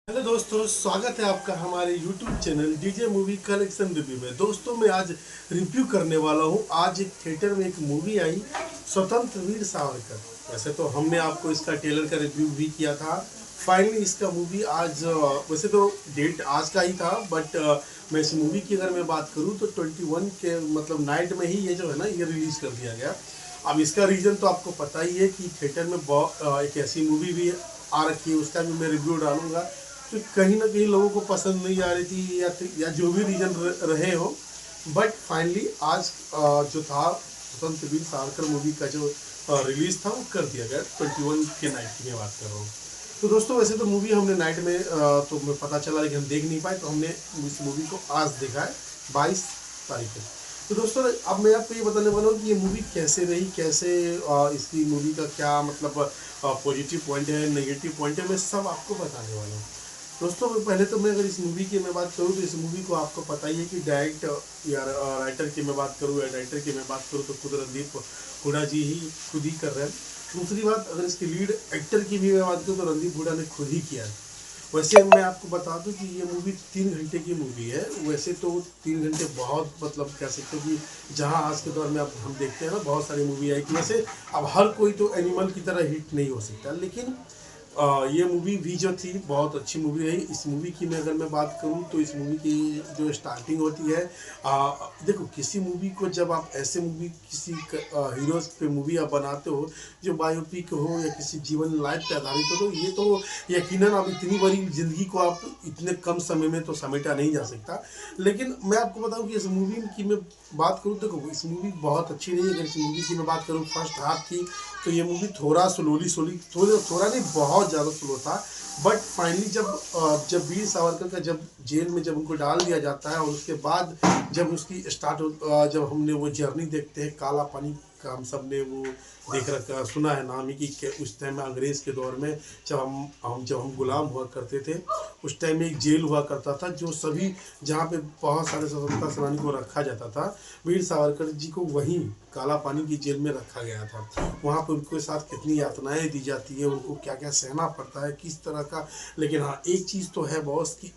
Hello दोस्तों, स्वागत है आपका हमारे YouTube channel DJ movie collection review में। दोस्तों मैं आज रिव्यू करने वाला हूँ। आज एक थिएटर में एक मूवी आई, स्वतंत्र वीर सावरकर। वैसे तो हमने आपको इसका ट्रेलर का रिव्यू भी किया था। फाइनली इसका मूवी आज वैसे तो डेट आज का ही था, बट मैं इस मूवी की अगर मैं बात करूँ तो 21 के मतलब नाइट में ही ये जो है ना ये रिलीज़ कर दिया गया। अब इसका रीज़न तो आपको पता ही है कि थिएटर में एक ऐसी मूवी भी आ रखी है, उसका भी मैं रिव्यू डालूंगा। तो कहीं ना कहीं लोगों को पसंद नहीं आ रही थी या जो भी रीज़न रहे हो, बट फाइनली आज जो था स्वतंत्र वीर सावरकर मूवी का जो रिलीज़ था वो कर दिया गया 21 के नाइट की मैं बात कर रहा हूँ। तो दोस्तों वैसे तो मूवी हमने नाइट में तो मैं पता चला लेकिन हम देख नहीं पाए, तो हमने इस मूवी को आज देखा है 22 तारीख को। तो दोस्तों अब मैं आपको ये बताने वाला हूँ कि ये मूवी कैसे रही, कैसे इसकी मूवी का क्या मतलब पॉजिटिव पॉइंट है, नेगेटिव पॉइंट है, मैं सब आपको बताने वाला हूँ। दोस्तों पहले तो मैं अगर इस मूवी की मैं बात करूँ तो इस मूवी को आपको पता ही है कि डायरेक्ट या राइटर की मैं बात करूँ या डायरेक्टर की मैं बात करूँ तो खुद रणदीप हुडा जी ही खुद ही कर रहे हैं। दूसरी बात, अगर इसके लीड एक्टर की भी मैं बात करूँ तो रणदीप हुडा ने खुद ही किया है। वैसे मैं आपको बता दूं कि ये मूवी 3 घंटे की मूवी है। वैसे तो 3 घंटे बहुत मतलब कह सकते हो कि जहां आज के दौर में अब हम देखते हैं ना बहुत सारी मूवी आई कि वैसे अब हर कोई तो एनिमल की तरह हिट नहीं हो सकता, लेकिन ये मूवी भी जो थी बहुत अच्छी मूवी रही। इस मूवी की मैं अगर मैं बात करूं तो इस मूवी की जो स्टार्टिंग होती है, देखो किसी मूवी को जब आप ऐसे मूवी किसी हीरोज पे मूवी आप बनाते हो जो बायोपिक हो या किसी जीवन लाइफ पे आधारित हो, तो ये तो यकीनन आप इतनी बड़ी जिंदगी को आप इतने कम समय में तो समेटा नहीं जा सकता। लेकिन मैं आपको बताऊं कि इस मूवी की मैं बात करूं, देखो इस मूवी बहुत अच्छी रही। अगर इस मूवी की मैं बात करूं फर्स्ट हाफ की, तो ये मूवी थोड़ा स्लोली स्लोली थोड़ा नहीं बहुत ज़्यादा स्लो था। बट फाइनली जब वीर सावरकर का जब जेल में जब उनको डाल दिया जाता है और उसके बाद जब उसकी जब हमने वो जर्नी देखते हैं काला पानी का, हम सब ने वो देख रखा सुना है नाम ही कि उस टाइम में अंग्रेज़ के दौर में जब हम गुलाम हुआ करते थे, उस टाइम में एक जेल हुआ करता था जो सभी जहाँ पे बहुत सारे स्वतंत्रता सेनानी को रखा जाता था, वीर सावरकर जी को वहीं काला पानी की जेल में रखा गया था। वहाँ पर उनके साथ कितनी यातनाएं दी जाती है, उनको क्या क्या सहना पड़ता है, किस तरह का। लेकिन हाँ एक चीज़ तो है बॉस की,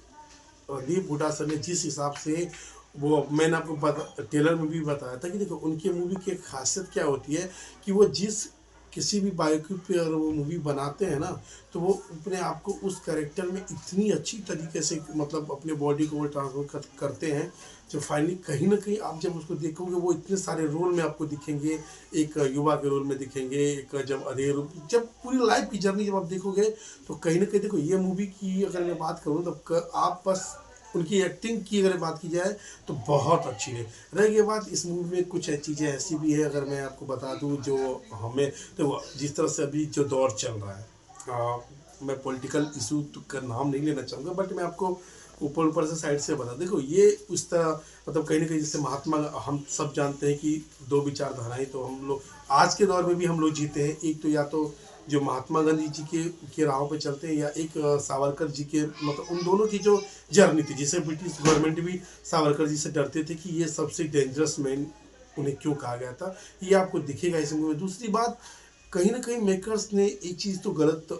रणदीप हुडा सर ने जिस हिसाब से वो मैंने आपको ट्रेलर में भी बताया था कि देखो उनकी मूवी की एक खासियत क्या होती है कि वो जिस किसी भी बायोपिक पे अगर वो मूवी बनाते हैं ना, तो वो अपने आप को उस कैरेक्टर में इतनी अच्छी तरीके से मतलब अपने बॉडी को वो ट्रांसफर करते हैं, जो फाइनली कहीं ना कहीं आप जब उसको देखोगे वो इतने सारे रोल में आपको दिखेंगे। एक युवा के रोल में दिखेंगे, एक जब अधेड़, जब पूरी लाइफ की जर्नी जब आप देखोगे तो कहीं ना कहीं देखो ये मूवी की अगर मैं बात करूँ तो आप बस उनकी एक्टिंग की अगर बात की जाए तो बहुत अच्छी है। रह गई बात इस मूवी में कुछ चीज़ें ऐसी भी है अगर मैं आपको बता दूं जो हमें, तो जिस तरह से अभी जो दौर चल रहा है, मैं पॉलिटिकल इशू का नाम नहीं लेना चाहूँगा, बट मैं आपको ऊपर ऊपर से साइड से बता, देखो ये उस तरह मतलब कहीं ना कहीं जैसे महात्मा, हम सब जानते हैं कि दो विचारधाराएं तो हम लोग आज के दौर में भी हम लोग जीते हैं। एक तो या तो जो महात्मा गांधी जी के राहों पे चलते हैं, या एक सावरकर जी के, मतलब उन दोनों की जो जर्नी थी जिसे ब्रिटिश गवर्नमेंट भी सावरकर जी से डरते थे कि ये सबसे डेंजरस मैन उन्हें क्यों कहा गया था, ये आपको दिखेगा इस मूवी में। दूसरी बात, कहीं ना कहीं मेकर्स ने एक चीज़ तो गलत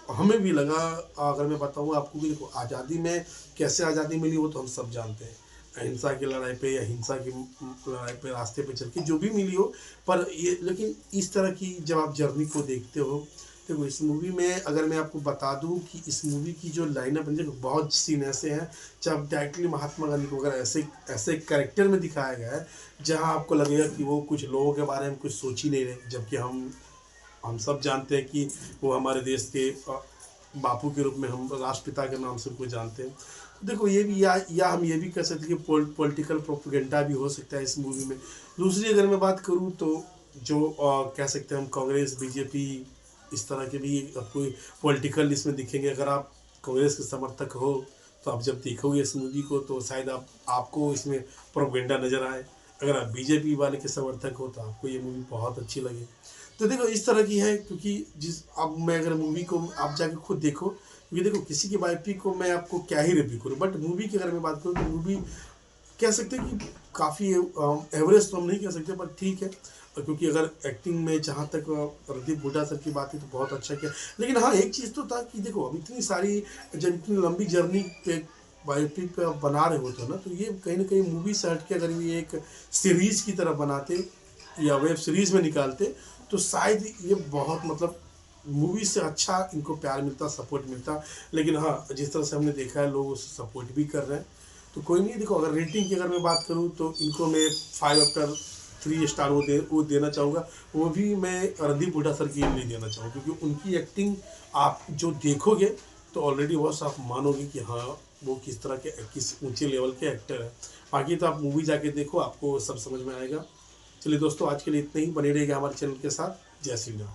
हमें भी लगा, अगर मैं बताऊँ आपको भी, देखो आज़ादी में कैसे आज़ादी मिली वो तो हम सब जानते हैं, अहिंसा की लड़ाई पे या हिंसा की लड़ाई पे रास्ते पे चल के जो भी मिली हो। पर ये लेकिन इस तरह की जब आप जर्नी को देखते हो, देखो इस मूवी में अगर मैं आपको बता दूं कि इस मूवी की जो लाइनअप है, देखो बहुत सीन ऐसे हैं जब डायरेक्टली महात्मा गांधी को अगर ऐसे ऐसे कैरेक्टर में दिखाया गया है जहां आपको लगेगा कि वो कुछ लोगों के बारे में कुछ सोच ही नहीं रहे, जबकि हम सब जानते हैं कि वो हमारे देश के बापू के रूप में हम राष्ट्रपिता के नाम से उनको जानते हैं। तो देखो ये भी या हम ये भी कह सकते हैं कि पॉलिटिकल प्रोपेगेंडा भी हो सकता है इस मूवी में। दूसरी अगर मैं बात करूँ तो जो कह सकते हैं हम कांग्रेस बीजेपी इस तरह के भी आपको पॉलिटिकल इसमें दिखेंगे। अगर आप कांग्रेस के समर्थक हो तो आप जब देखोगे इस मूवी को तो शायद आपको इसमें प्रोपेगेंडा नज़र आए। अगर आप बीजेपी वाले के समर्थक हो तो आपको ये मूवी बहुत अच्छी लगे। तो देखो इस तरह की है, क्योंकि जिस अब मैं अगर मूवी को आप जाके खुद देखो, क्योंकि देखो किसी की बायोपिक को मैं आपको क्या ही रिव्यू करूँ, बट मूवी की अगर मैं बात करूँ तो मूवी कह सकते हैं कि काफ़ी एवरेज तो हम नहीं कह सकते पर ठीक है। क्योंकि अगर एक्टिंग में जहाँ तक रणदीप हुड्डा सर की बात है तो बहुत अच्छा किया। लेकिन हाँ, एक चीज़ तो था कि देखो अब इतनी सारी, जब इतनी लंबी जर्नी पे बायोपिक पे आप बना रहे होते हो ना, तो ये कहीं ना कहीं मूवी से हट के अगर ये एक सीरीज़ की तरह बनाते या वेब सीरीज़ में निकालते तो शायद ये बहुत मतलब मूवी से अच्छा इनको प्यार मिलता, सपोर्ट मिलता। लेकिन हाँ, जिस तरह से हमने देखा है लोग उसे सपोर्ट भी कर रहे हैं, तो कोई नहीं। देखो अगर रेटिंग की अगर मैं बात करूँ तो इनको मैं 5/3 स्टार वो देना चाहूँगा। वो भी मैं रणदीप हुड्डा सर की नहीं देना चाहूँगा, क्योंकि उनकी एक्टिंग आप जो देखोगे तो ऑलरेडी बस आप मानोगे कि हाँ वो किस तरह के, किस ऊंचे लेवल के एक्टर हैं। बाकी तो आप मूवी जाके देखो, आपको सब समझ में आएगा। चलिए दोस्तों, आज के लिए इतना ही। बने रहिएगा हमारे चैनल के साथ। जय श्री राम।